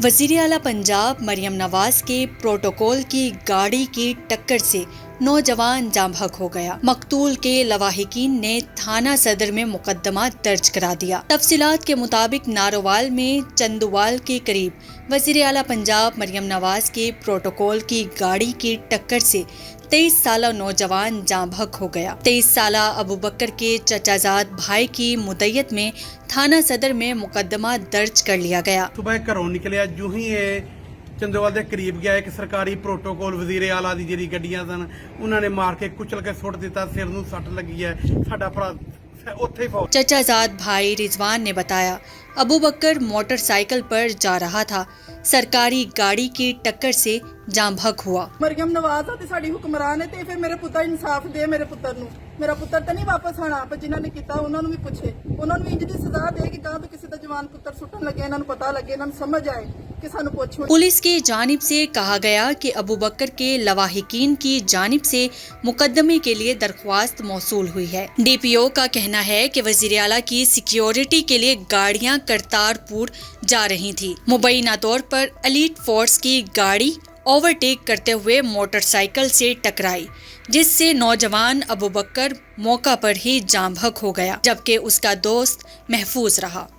वजीर आला पंजाब मरियम नवाज के प्रोटोकॉल की गाड़ी की टक्कर से नौजवान जाँ बहक हो गया। मकतूल के लवाहिकीन ने थाना सदर में मुकदमा दर्ज करा दिया। तफसीलात के मुताबिक नारोवाल में चंदुवाल के करीब वजीर आला पंजाब मरियम नवाज के प्रोटोकॉल की गाड़ी की टक्कर से 23 साला नौजवान जाँ बहक हो गया। 23 साला अबू बकर के चचाजाद भाई की मुद्दत में थाना सदर में मुकदमा दर्ज कर लिया गया। सुबह घरों निकलिया जू ही चंदोवाल के करीब गया एक सरकारी प्रोटोकॉल वजीर आला दी ਜਿਹੜੀ ਗੱਡੀਆਂ ਸਨ ਉਹਨਾਂ ਨੇ ਮਾਰ ਕੇ ਕੁਚਲ ਕੇ ਸੁੱਟ ਦਿੱਤਾ। ਸਿਰ ਨੂੰ ਸੱਟ ਲੱਗੀ ਹੈ। ਸਾਡਾ ਭਰਾ ਉੱਥੇ ही चचाजाद भाई रिजवान ने बताया, अबू बकर मोटरसाइकिल पर जा रहा था, सरकारी गाड़ी की टक्कर से जाँ बहक हुआ। ਮਰੀਮ ਨਵਾਜ਼ ਆ ਤੇ ਸਾਡੀ ਹੁਕਮਰਾਨ ਹੈ ਤੇ ਫਿਰ ਮੇਰੇ ਪੁੱਤਰ ਇਨਸਾਫ ਦੇ। ਮੇਰੇ ਪੁੱਤਰ ਨੂੰ ਮੇਰਾ ਪੁੱਤਰ ਤਾਂ ਨਹੀਂ ਵਾਪਸ ਆਣਾ, ਪਰ ਜਿਨ੍ਹਾਂ ਨੇ ਕੀਤਾ ਉਹਨਾਂ ਨੂੰ ਵੀ ਪੁੱਛੇ, ਉਹਨਾਂ ਨੂੰ ਇੰਜ ਦੀ ਸਜ਼ਾ ਦੇ ਕਿ ਤਾਂ ਕਿਸੇ ਦਾ ਜਵਾਨ ਪੁੱਤਰ ਸੁੱਟਣ ਲੱਗੇ ਇਹਨਾਂ ਨੂੰ ਪਤਾ ਲੱਗੇ, ਇਹਨਾਂ ਨੂੰ ਸਮਝ ਆਏ कि सानू पूछो। पुलिस की जानिब से कहा गया कि अबू बकर के लवाहिकीन की जानिब से मुकदमे के लिए दरख्वास्त मौसूल हुई है। DPO का कहना है कि वजीर आला की सिक्योरिटी के लिए गाड़ियां करतारपुर जा रही थी। मुबैना तौर पर एलीट फोर्स की गाड़ी ओवरटेक करते हुए मोटरसाइकिल से टकराई, जिससे नौजवान अबू बकर मौका पर ही जाँ बहक हो गया, जबकि उसका दोस्त महफूज रहा।